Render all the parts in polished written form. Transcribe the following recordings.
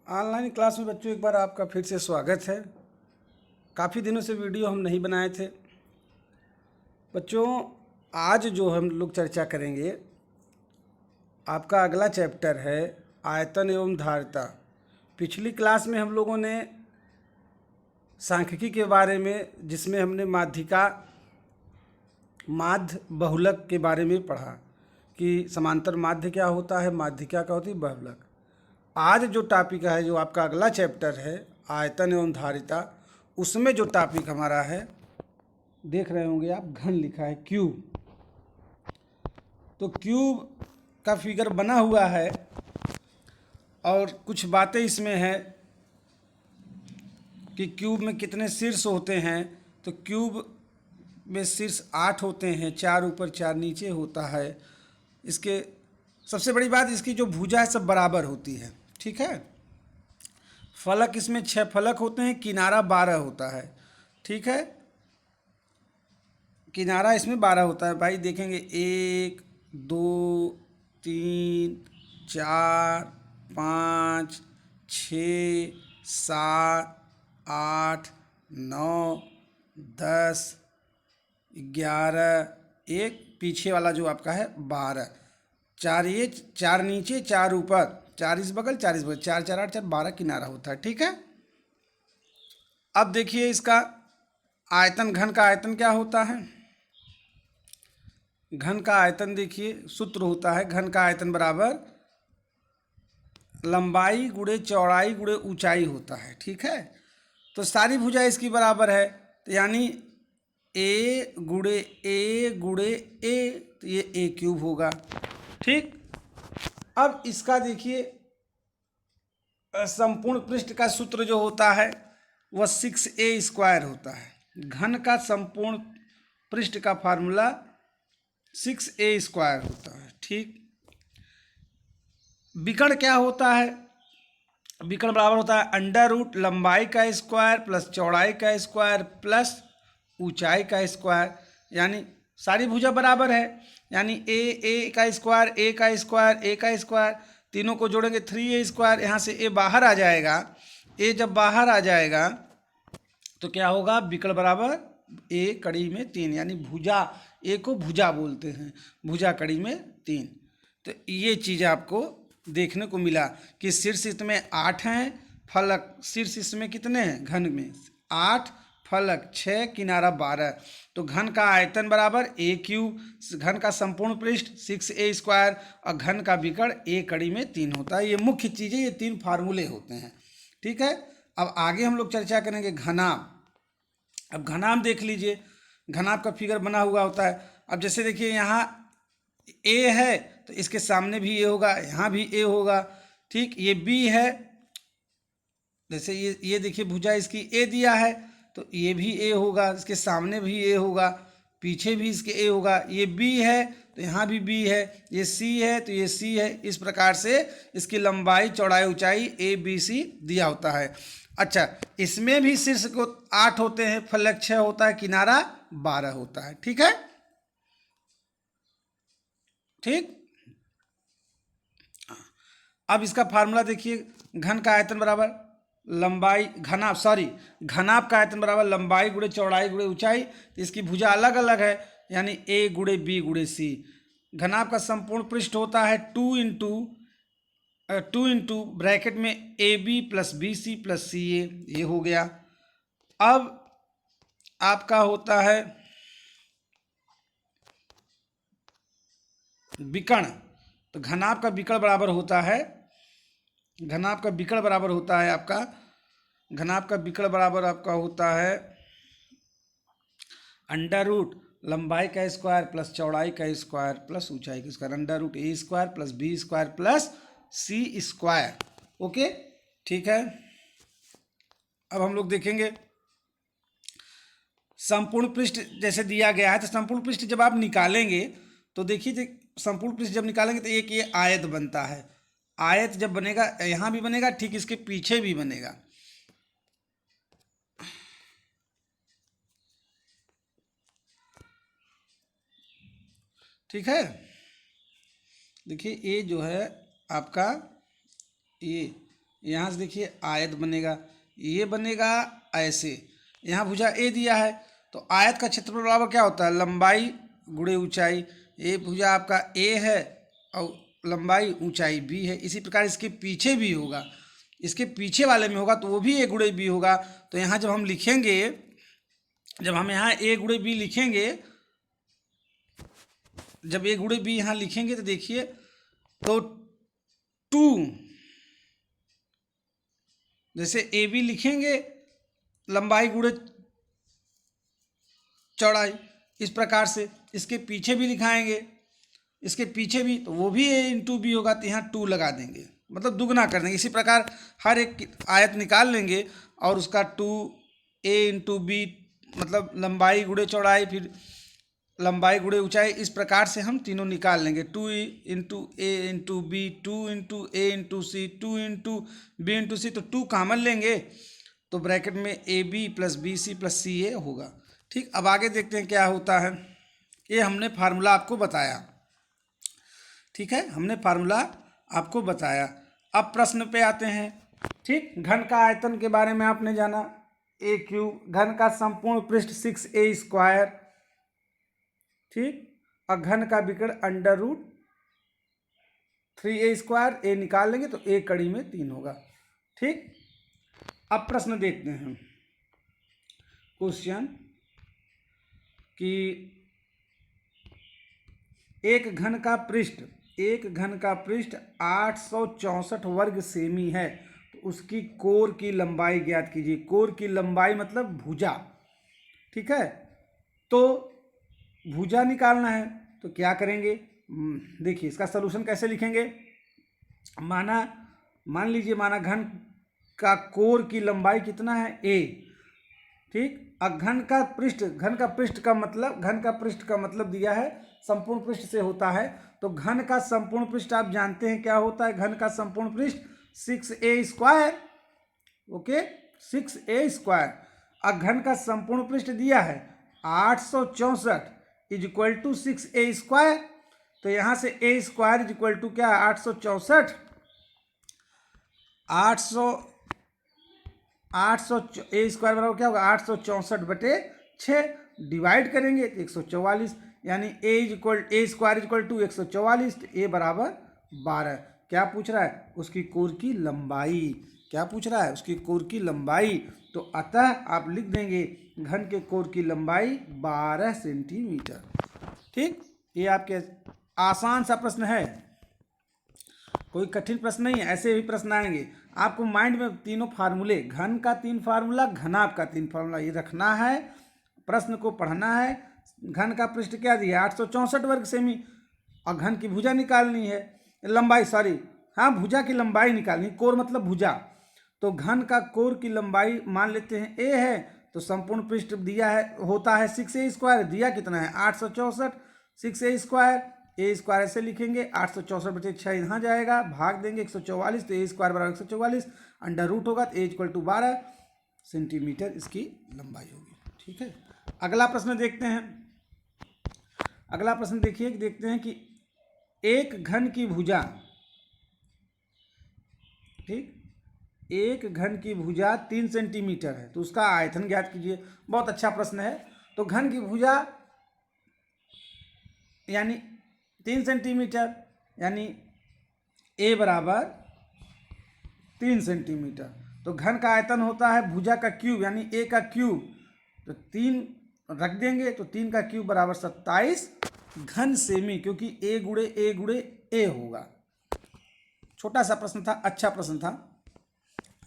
Online class में बच्चों एक बार आपका फिर से स्वागत है। काफ़ी दिनों से वीडियो हम नहीं बनाए थे बच्चों। आज जो हम लोग चर्चा करेंगे, आपका अगला चैप्टर है आयतन एवं धारिता। पिछली क्लास में हम लोगों ने सांख्यिकी के बारे में, जिसमें हमने माध्यिका माध्य बहुलक के बारे में पढ़ा कि समांतर माध्य क्या होता है, माध्यिका क्या होती है, बहुलक। आज जो टॉपिक है, जो आपका अगला चैप्टर है आयतन एवं धारिता, उसमें जो टॉपिक हमारा है, देख रहे होंगे आप, घन लिखा है, क्यूब। तो क्यूब का फिगर बना हुआ है और कुछ बातें इसमें हैं कि क्यूब में कितने शीर्ष होते हैं। तो क्यूब में शीर्ष 8 होते हैं, 4 ऊपर 4 नीचे होता है। इसके सबसे बड़ी बात, इसकी जो भुजा है सब बराबर होती है, ठीक है। फलक इसमें 6 फलक होते हैं, किनारा 12 होता है, ठीक है। किनारा इसमें 12 होता है भाई। देखेंगे 1 2 3 4 5 6 7 8 9 10 11, एक पीछे वाला जो आपका है 12, 4 ये 4 नीचे 4 ऊपर, 4 इस बगल 4 इस बगल, 4 4 8 4 12 किनारा होता है, ठीक है। अब देखिए इसका आयतन, घन का आयतन क्या होता है। घन का आयतन देखिए, सूत्र होता है घन का आयतन बराबर लंबाई गुणे चौड़ाई गुणे ऊंचाई होता है, ठीक है। तो सारी भुजा इसकी बराबर है, तो यानी ए गुणे ए, तो ये ए क्यूब होगा, ठीक। अब इसका देखिए संपूर्ण पृष्ठ का सूत्र जो होता है वह 6a² होता है। घन का संपूर्ण पृष्ठ का फार्मूला 6a² होता है, ठीक। विकर्ण क्या होता है, विकर्ण बराबर होता है अंडर रूट लंबाई का स्क्वायर प्लस चौड़ाई का स्क्वायर प्लस ऊंचाई का स्क्वायर। यानी सारी भुजा बराबर है, यानी ए का स्क्वायर, ए का स्क्वायर, ए का स्क्वायर, तीनों को जोड़ेंगे 3a²। यहाँ से ए बाहर आ जाएगा, ए जब बाहर आ जाएगा तो क्या होगा, विकर्ण बराबर ए कड़ी में 3, यानी भुजा, ए को भुजा बोलते हैं, भुजा कड़ी में 3। तो ये चीज़ आपको देखने को मिला कि शीर्ष इसमें 8 हैं, फलक शीर्ष इसमें कितने हैं, घन में 8, फलक 6, किनारा 12। तो घन का आयतन बराबर ए क्यूब, घन का संपूर्ण पृष्ठ 6a² और घन का विकर्ण ए कड़ी में 3 होता है। ये मुख्य चीज़ें, ये 3 फार्मूले होते हैं, ठीक है। अब आगे हम लोग चर्चा करेंगे घनाभ। अब घनाभ देख लीजिए, घनाभ का फिगर बना हुआ होता है। अब जैसे देखिए यहाँ ए है तो इसके सामने भी ए होगा, यहाँ भी ए होगा, ठीक। ये बी है, जैसे ये देखिए भुजा इसकी ए दिया है तो ये भी ए होगा, इसके सामने भी ए होगा, पीछे भी इसके ए होगा। ये बी है तो यहाँ भी बी है, ये सी है तो ये सी है। इस प्रकार से इसकी लंबाई चौड़ाई ऊंचाई ए बी सी दिया होता है। अच्छा, इसमें भी शीर्ष को 8 होते हैं, फलक 6 होता है, किनारा 12 होता है, ठीक है, ठीक। अब इसका फार्मूला देखिए, घन का आयतन बराबर लंबाई, घनाभ का आयतन बराबर लंबाई गुणे चौड़ाई गुणे ऊंचाई। तो इसकी भुजा अलग अलग है, यानी ए गुणे बी गुणे सी। घनाभ का संपूर्ण पृष्ठ होता है 2 इंटू ब्रैकेट में A B plus B C plus C A, ये हो गया। अब आपका होता है विकर्ण। तो घनाभ का विकर्ण बराबर होता है, घनाभ का विकर्ण बराबर होता है आपका, घनाभ का विकर्ण बराबर आपका होता है अंडर रूट लंबाई का स्क्वायर प्लस चौड़ाई का स्क्वायर प्लस ऊंचाई का square, under root a² plus b² plus c²। Okay, ठीक है। अब हम लोग देखेंगे संपूर्ण पृष्ठ जैसे दिया गया है। तो संपूर्ण पृष्ठ जब आप निकालेंगे तो देखिए, संपूर्ण पृष्ठ जब निकालेंगे तो एक ये आयत बनता है। आयत जब बनेगा, यहाँ भी बनेगा, ठीक इसके पीछे भी बनेगा, ठीक है। देखिए ये जो है आपका, ये यहाँ से देखिए आयत बनेगा, ये बनेगा ऐसे। यहाँ भुजा ए दिया है तो आयत का क्षेत्रफल बराबर क्या होता है, लंबाई गुणे ऊंचाई। ये भुजा आपका ए है और लंबाई ऊंचाई बी है। इसी प्रकार इसके पीछे भी होगा, इसके पीछे वाले में होगा तो वो भी ए गुणे बी होगा। तो यहाँ जब हम लिखेंगे, जब हम यहाँ ए गुणे बी लिखेंगे, जब ए गुणे बी यहाँ लिखेंगे तो देखिए तो 2, जैसे ए बी लिखेंगे लंबाई गुणे चौड़ाई, इस प्रकार से इसके पीछे भी लिखाएंगे, इसके पीछे भी तो वो भी ए इंटू बी होगा, तो यहाँ 2 लगा देंगे, मतलब दुगना कर देंगे। इसी प्रकार हर एक आयत निकाल लेंगे और उसका 2a इंटू बी, मतलब लंबाई गुणे चौड़ाई, फिर लंबाई गुणे ऊंचाई, इस प्रकार से हम तीनों निकाल लेंगे। 2 into A into B, 2 into A into C, 2 into B into C, तो 2 कॉमन लेंगे तो ब्रैकेट में A B plus B C plus C A होगा। ठीक, अब आगे देखते हैं क्या होता है। ये हमने फार्मूला आपको बताया, ठीक है, हमने फार्मूला आपको बताया। अब प्रश्न पे आते हैं। ठीक, घन का आयतन के बारे में आपने जाना, ए क्यूब, घन का संपूर्ण पृष्ठ 6a स्क्वायर, ठीक, और घन का विकर्ण अंडर रूट 3a स्क्वायर, ए निकाल लेंगे तो एक कड़ी में 3 होगा। ठीक, अब प्रश्न देखते हैं क्वेश्चन कि एक घन का पृष्ठ 864 वर्ग सेमी है, तो उसकी कोर की लंबाई ज्ञात कीजिए। कोर की लंबाई मतलब भुजा, ठीक है, तो भुजा निकालना है तो क्या करेंगे, देखिए इसका सलूशन कैसे लिखेंगे। मान लीजिए घन का कोर की लंबाई कितना है, a, ठीक, और घन का पृष्ठ का मतलब दिया है संपूर्ण पृष्ठ से होता है, तो घन का संपूर्ण पृष्ठ आप जानते हैं क्या होता है, घन का संपूर्ण पृष्ठ 6a square, okay, 6a square, और घन का संपूर्ण पृष्ठ दिया है 864 is equal to 6a square, तो यहाँ से a square is equal to क्या है, 864, 800 a स्क्वायर बराबर क्या होगा, 864/6, डिवाइड करेंगे तो 144, यानी a स्क्वायर इक्वल टू 144, तो a बराबर 12। क्या पूछ रहा है, उसकी कोर की लंबाई, क्या पूछ रहा है, उसकी कोर की लंबाई। तो अतः आप लिख देंगे घन के कोर की लंबाई 12 सेंटीमीटर। ठीक, ये आपके आसान सा प्रश्न है, कोई कठिन प्रश्न नहीं है, ऐसे भी प्रश्न आएंगे आपको माइंड में। तीनों फार्मूले, घन का 3 फार्मूला, घनाभ का 3 फार्मूला, ये रखना है, प्रश्न को पढ़ना है। घन का पृष्ठ क्या दिया, 864 वर्ग सेमी, और घन की भुजा निकालनी है, लंबाई, सॉरी, हाँ, भुजा की लंबाई निकालनी, कोर मतलब भुजा, तो घन का कोर की लंबाई मान लेते हैं a है, तो संपूर्ण पृष्ठ दिया है होता है 6a स्क्वायर, दिया कितना है 864, 6a स्क्वायर, a स्क्वायर ऐसे लिखेंगे, 864/6 यहाँ जाएगा, भाग देंगे 144, तो a स्क्वायर बराबर 144, अंडर रूट होगा तो a इक्वल टू 12 सेंटीमीटर इसकी लंबाई होगी। ठीक है, अगला प्रश्न देखते हैं। अगला प्रश्न देखते हैं कि एक घन की भुजा, ठीक, एक घन की भुजा 3 सेंटीमीटर है, तो उसका आयतन ज्ञात कीजिए। बहुत अच्छा प्रश्न है। तो घन की भुजा यानी 3 सेंटीमीटर, यानी a बराबर 3 सेंटीमीटर, तो घन का आयतन होता है भुजा का क्यूब, यानी a का क्यूब, तो 3 रख देंगे तो 3 का क्यूब बराबर 27 घन सेमी, क्योंकि a गुणे a होगा। छोटा सा प्रश्न था, अच्छा प्रश्न था,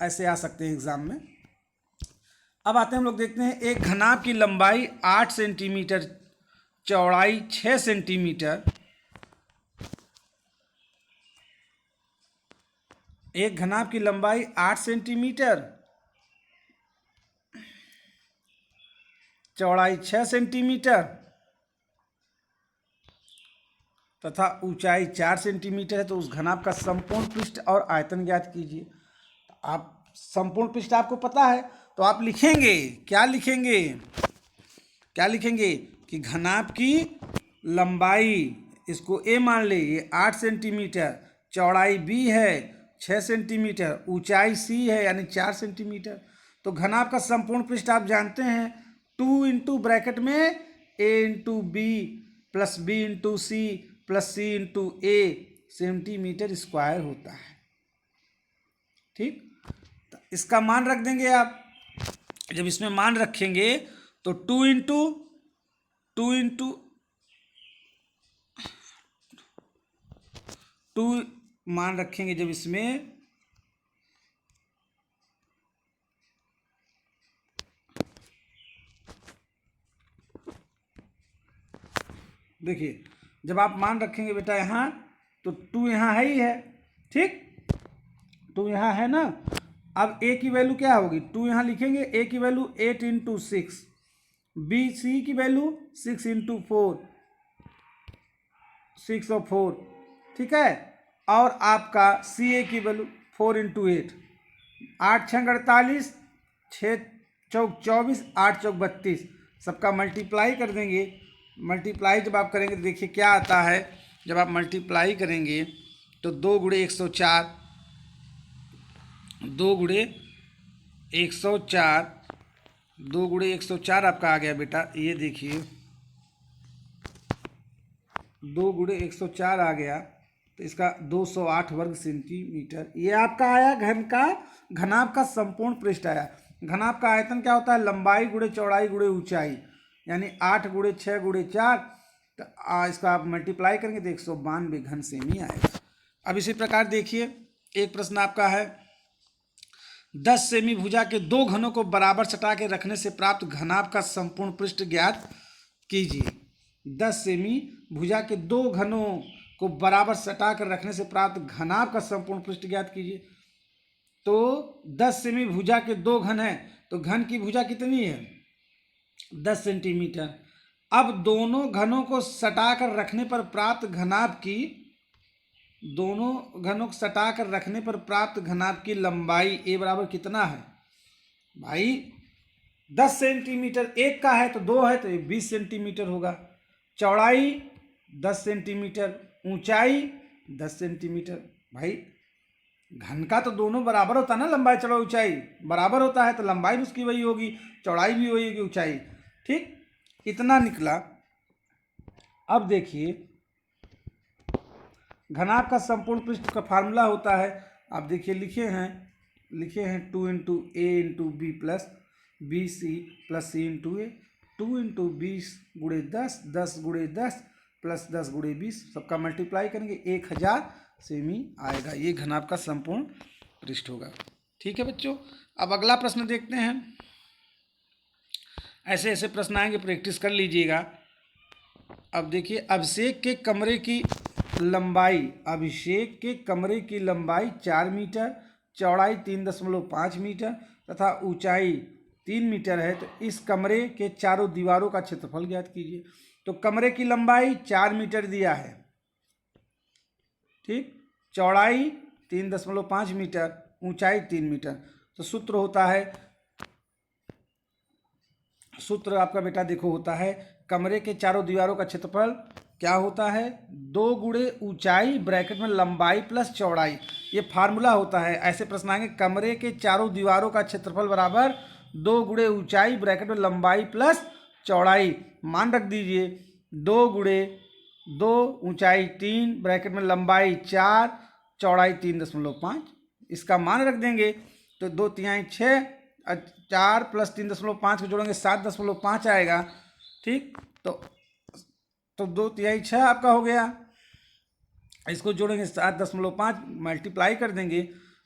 ऐसे आ सकते हैं एग्जाम में। अब आते हैं हम लोग देखते हैं, एक घनाभ की लंबाई 8 सेंटीमीटर, चौड़ाई 6 सेंटीमीटर, एक घनाभ की लंबाई 8 सेंटीमीटर, चौड़ाई 6 सेंटीमीटर तथा ऊंचाई 4 सेंटीमीटर है, तो उस घनाभ का संपूर्ण पृष्ठ और आयतन ज्ञात कीजिए। आप संपूर्ण पृष्ठ आपको पता है, तो आप लिखेंगे, क्या लिखेंगे कि घनाभ की लंबाई, इसको a मान ले, ये 8 सेंटीमीटर, चौड़ाई b है, 6 सेंटीमीटर, ऊंचाई c है यानी 4 सेंटीमीटर। तो घनाभ का संपूर्ण पृष्ठ आप जानते हैं 2 इंटू ब्रैकेट में a into B plus B into C plus C into A centimetre square होता है। ठीक, तो इसका मान रख देंगे आप। जब इसमें मान रखेंगे तो 2 इंटू 2 मान रखेंगे जब इसमें, देखिए जब आप मान रखेंगे बेटा यहाँ, तो 2 यहाँ है ही है। ठीक, 2 यहाँ है ना। अब a की वैल्यू क्या होगी, 2 यहाँ लिखेंगे, a की वैल्यू 8 इंटू 6, बी सी की वैल्यू 6 इंटू 4, 6 और 4, ठीक है। और आपका सी ए की वैल्यू 4 इंटू 8, 8 छंग 48, 6 चौक 24, 8 चौक 32, सबका मल्टीप्लाई कर देंगे। मल्टीप्लाई जब आप करेंगे तो देखिए क्या आता है। जब आप मल्टीप्लाई करेंगे तो 2 गुणे 104, 2 गुणे 104, 2 गुणे 104 आपका आ गया बेटा। ये देखिए 2 गुणे 104 आ गया, तो इसका 208 वर्ग सेंटीमीटर ये आपका आया। घनाभ का संपूर्ण पृष्ठ आया। घनाभ का आयतन क्या होता है, लंबाई गुणे चौड़ाई गुणे ऊंचाई, यानी 8 गुणे 6 गुणे 4। तो इसका आप मल्टीप्लाई करेंगे तो 192 घन सेमी आएगा। अब इसी प्रकार देखिए एक प्रश्न आपका है, 10 सेमी भुजा के 2 घनों को बराबर सटा के रखने से प्राप्त घनाभ का संपूर्ण पृष्ठ ज्ञात कीजिए। 10 सेमी भुजा के 2 घनों को बराबर सटा कर रखने से प्राप्त घनाभ का संपूर्ण पृष्ठ ज्ञात कीजिए। तो 10 सेमी भुजा के 2 घन है, तो घन की भुजा कितनी है, 10 सेंटीमीटर। अब दोनों घनों को सटा कर रखने पर प्राप्त घनाभ की, दोनों घनों को सटा कर रखने पर प्राप्त घनाभ की लंबाई ए बराबर कितना है भाई, 10 सेंटीमीटर। एक का है तो 2 है तो ये 20 सेंटीमीटर होगा। चौड़ाई 10 सेंटीमीटर, ऊंचाई 10 सेंटीमीटर। भाई घन का तो दोनों बराबर होता है ना, लंबाई चौड़ाई ऊंचाई बराबर होता है, तो लंबाई भी उसकी वही होगी, चौड़ाई भी वही होगी, ऊंचाई। ठीक, इतना निकला। अब देखिए घनाभ का संपूर्ण पृष्ठ का फार्मूला होता है, आप देखिए लिखे हैं 2 into A into B plus B C plus C into A, 2 into 20 गुणे 10, 10 गुणे 10 प्लस 10 गुणे 20, सबका मल्टीप्लाई करेंगे 1000 सेमी आएगा। ये घनाभ का संपूर्ण पृष्ठ होगा। ठीक है बच्चों, अब अगला प्रश्न देखते हैं। ऐसे ऐसे प्रश्न आएंगे, प्रैक्टिस कर लीजिएगा। अब देखिए अभिषेक के कमरे की लंबाई 4 मीटर, चौड़ाई 3.5 मीटर तथा ऊंचाई 3 मीटर है। तो इस कमरे के चारों दीवारों का क्षेत्रफल ज्ञात कीजिए। तो कमरे की लंबाई 4 मीटर दिया है, ठीक, चौड़ाई 3.5 मीटर, ऊंचाई 3 मीटर। तो सूत्र होता है, सूत्र आपका बेटा देखो होता है, कमरे के चारों दीवारों का क्षेत्रफल क्या होता है, 2 गुणे ऊंचाई ब्रैकेट में लंबाई प्लस चौड़ाई। ये फार्मूला होता है। ऐसे प्रश्न आएंगे, कमरे के चारों दीवारों का क्षेत्रफल बराबर 2 गुणे ऊंचाई ब्रैकेट में लंबाई प्लस चौड़ाई। मान रख दीजिए 2 गुणे 2, ऊंचाई 3 ब्रैकेट में लंबाई 4 चौड़ाई 3.5, इसका मान रख देंगे तो 2 तिहाई 6, 4 प्लस 3.5 को जोड़ेंगे 7.5 आएगा। ठीक, तो 2 तिहाई 6 आपका हो गया, इसको जोड़ेंगे 7.5 मल्टीप्लाई कर देंगे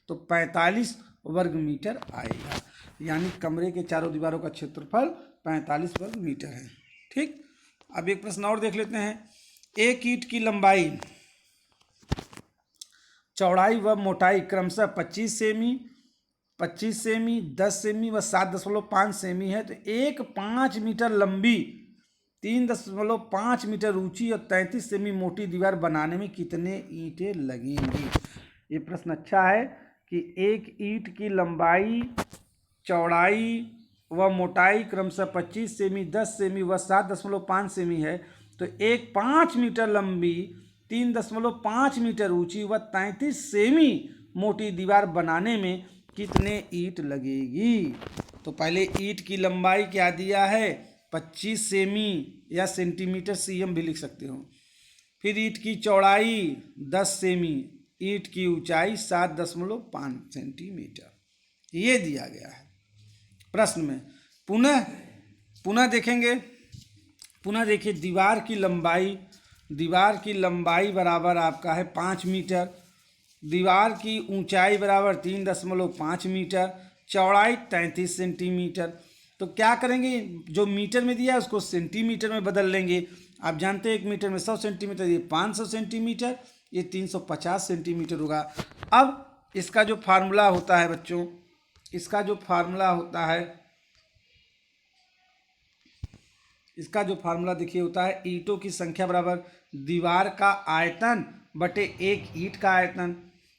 तो 45 वर्ग मीटर आएगा। यानी कमरे के चारों दीवारों का क्षेत्रफल 45 वर्ग मीटर है। ठीक, अब एक प्रश्न और देख लेते हैं। एक ईंट की लंबाई, चौड़ाई व मोटाई क्रमशः 25 सेमी, 10 सेमी व 7.5 सेमी है। तो एक 5 मीटर लंबी, 3.5 मीटर ऊंची और 33 सेमी मोटी दीवार बनाने में कितने ईंटें लगेंगी। ये प्रश्न अच्छा है कि एक ईंट की लंबाई, चौड़ाई व मोटाई क्रमशः 25 सेमी, 10 सेमी व 7.5 सेमी है। तो एक 5 मीटर लंबी, 3.5 मीटर ऊंची व 33 सेमी मोटी दीवार बनाने में कितने ईंट लगेगी। तो पहले ईंट की लंबाई क्या दिया है 25 सेमी या सेंटीमीटर सीएम भी लिख सकते हो। फिर ईंट की चौड़ाई 10 सेमी, ईंट की ऊंचाई 7.5 सेंटीमीटर ये दिया गया है प्रश्न में। पुनः पुनः देखेंगे, पुनः देखिए दीवार की लंबाई बराबर आपका है 5 मीटर, दीवार की ऊंचाई बराबर 3.5 मीटर, चौड़ाई 33 सेंटीमीटर। तो क्या करेंगे, जो मीटर में दिया है उसको सेंटीमीटर में बदल लेंगे। आप जानते हैं 1 मीटर में 100 सेंटीमीटर, ये 500 सेंटीमीटर, ये 350 सेंटीमीटर होगा। अब इसका जो फार्मूला होता है बच्चों, इसका जो फार्मूला होता है, इसका जो फार्मूला देखिए होता है ईंटों की संख्या बराबर दीवार का आयतन बटे एक ईंट का आयतन।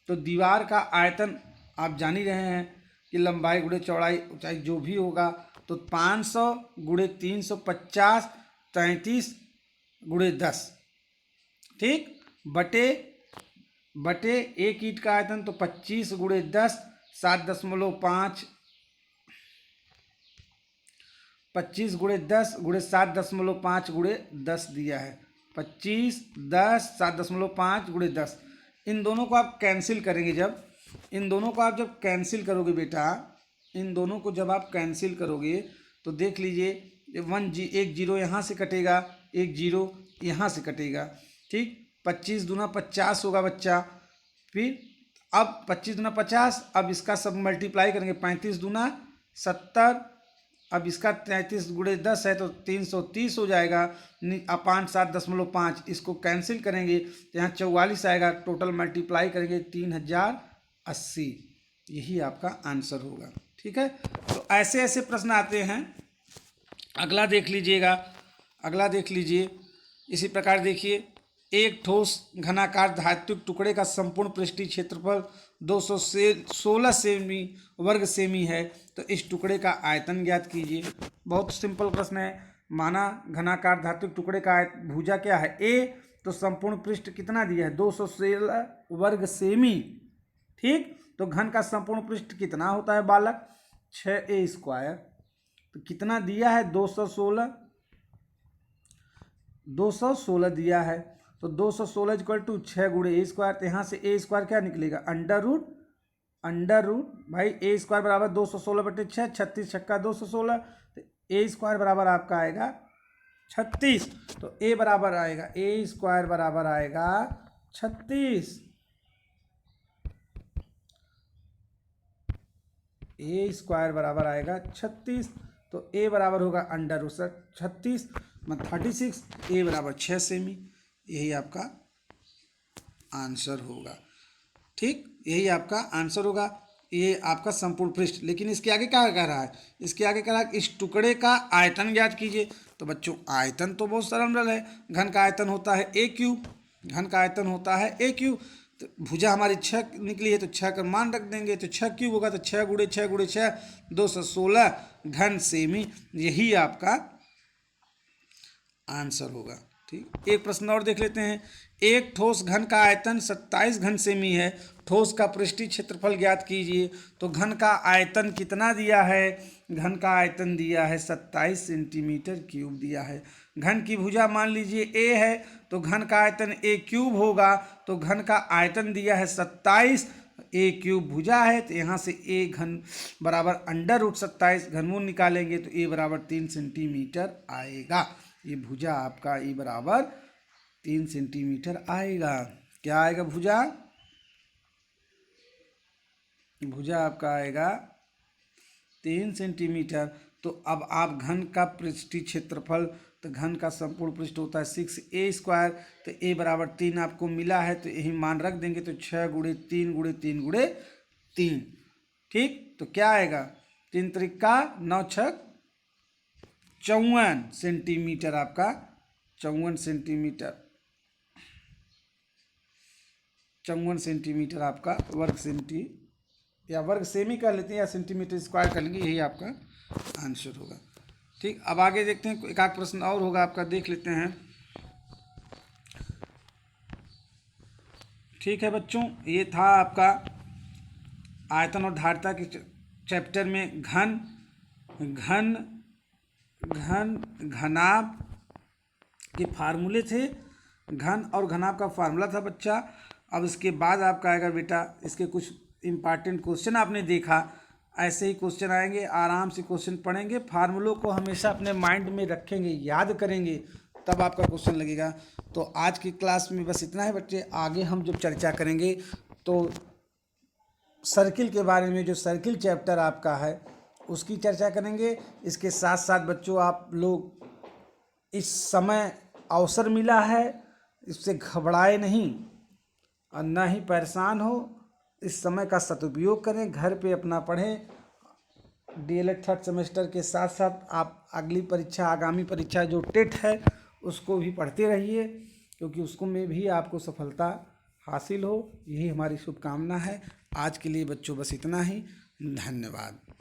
तो दीवार का आयतन आप जान ही रहे हैं कि लंबाई गुणे चौड़ाई ऊंचाई जो भी होगा, तो 500 गुणे 350 33 गुणे 10, ठीक, बटे एक ईंट का आयतन तो 25 गुणे 10 7.5, 25 गुणे 10 गुणे 7.5 गुणे 10 दिया है। 25 10 7.5 गुणे 10, इन दोनों को आप कैंसिल करेंगे। जब इन दोनों को आप जब कैंसिल करोगे बेटा, इन दोनों को जब आप कैंसिल करोगे तो देख लीजिए एक जीरो यहाँ से कटेगा, एक जीरो यहाँ से कटेगा, ठीक। 25 दूना 50 होगा बच्चा। फिर अब 25 दूना 50, अब इसका सब मल्टीप्लाई करेंगे, 35 दूना 70, अब इसका 33 गुणे 10 है तो 330 हो जाएगा। अपान 7.5 इसको कैंसिल करेंगे तो यहाँ 44 आएगा, टोटल मल्टीप्लाई करेंगे 3080, यही आपका आंसर होगा, ठीक है। तो ऐसे ऐसे प्रश्न आते हैं। अगला देख लीजिएगा, अगला देख लीजिए, इसी प्रकार देखिए, एक ठोस घनाकार धात्विक टुकड़े का संपूर्ण पृष्ठीय क्षेत्रफल 216 सेमी वर्ग सेमी है, तो इस टुकड़े का आयतन ज्ञात कीजिए। बहुत सिंपल प्रश्न है। माना घनाकार धात्विक टुकड़े का भुजा क्या है a, तो संपूर्ण पृष्ठ कितना दिया है 216 वर्ग सेमी, ठीक। तो घन का संपूर्ण पृष्ठ कितना होता है बालक 6a², तो कितना दिया है 216 दिया है, तो 216 इक्वल टू 6 गुणे a², तो यहाँ से a² क्या निकलेगा अंडर रूट भाई a² बराबर 216 बटे 6, 36 छक्का 216, तो a² बराबर आपका आएगा 36, तो a बराबर आएगा a² बराबर आएगा 36, a² बराबर आएगा 36, तो a बराबर होगा अंडर रूट 36 मतलब 36, a बराबर 6 सेमी, यही आपका आंसर होगा, ठीक, यही आपका आंसर होगा। ये आपका संपूर्ण पृष्ठ। लेकिन इसके आगे क्या कह रहा है, इसके आगे कह रहा है कि इस टुकड़े का आयतन ज्ञात कीजिए। तो बच्चों आयतन तो बहुत सरल है, घन का आयतन होता है a क्यूब, घन का आयतन होता है a क्यूब। तो भुजा हमारी 6 निकली है तो 6 का मान रख देंगे, तो 6 क्यूब होगा तो 6 गुणे 6 गुणे 6 216 घन सेमी, यही आपका आंसर होगा, ठीक। एक प्रश्न और देख लेते हैं। एक ठोस घन का आयतन 27 घन सेमी है, ठोस का पृष्ठीय क्षेत्रफल ज्ञात कीजिए। तो घन का आयतन कितना दिया है, घन का आयतन दिया है 27 सेंटीमीटर क्यूब दिया है। घन की भुजा मान लीजिए a है, तो घन का आयतन a क्यूब होगा, तो घन का आयतन दिया है 27, a क्यूब भुजा है, तो यहाँ से a घन बराबर अंडर रूट 27, घनमूल निकालेंगे तो a बराबर 3 सेंटीमीटर आएगा। ये भुजा आपका e बराबर 3 सेंटीमीटर आएगा। क्या आएगा भुजा, भुजा आपका आएगा 3 सेंटीमीटर। तो अब आप घन का पृष्ठीय क्षेत्रफल, तो घन का संपूर्ण पृष्ठ होता है 6a², तो a बराबर 3 आपको मिला है, तो यही मान रख देंगे, तो 6 गुणे 3 गुणे 3 गुणे 3, ठीक। तो क्या आएगा 3 त्रिका 9 छक 54 सेंटीमीटर, आपका 54 सेंटीमीटर आपका वर्ग सेंटी या वर्ग सेमी कर लेते हैं या सेंटीमीटर स्क्वायर कर लेंगे, यही आपका आंसर होगा, ठीक। अब आगे देखते हैं, एक आध प्रश्न और होगा आपका, देख लेते हैं, ठीक है बच्चों। ये था आपका आयतन और धारिता के चैप्टर में घन घन घन घनाभ के फार्मूले थे। घन और घनाभ का फार्मूला था बच्चा। अब इसके बाद आपका आएगा बेटा, इसके कुछ इम्पॉर्टेंट क्वेश्चन आपने देखा, ऐसे ही क्वेश्चन आएंगे, आराम से क्वेश्चन पढ़ेंगे, फार्मूलों को हमेशा अपने माइंड में रखेंगे, याद करेंगे, तब आपका क्वेश्चन लगेगा। तो आज की क्लास में बस इतना है बच्चे। आगे हम जब चर्चा करेंगे तो सर्किल के बारे में, जो सर्किल चैप्टर आपका है उसकी चर्चा करेंगे। इसके साथ साथ बच्चों, आप लोग इस समय अवसर मिला है, इससे घबराए नहीं और ना ही परेशान हो। इस समय का सदुपयोग करें, घर पे अपना पढ़ें। डीएलएड थर्ड सेमेस्टर के साथ साथ आप अगली परीक्षा, आगामी परीक्षा जो टेट है उसको भी पढ़ते रहिए, क्योंकि उसको में भी आपको सफलता हासिल हो, यही हमारी शुभकामना है। आज के लिए बच्चों बस इतना ही। धन्यवाद।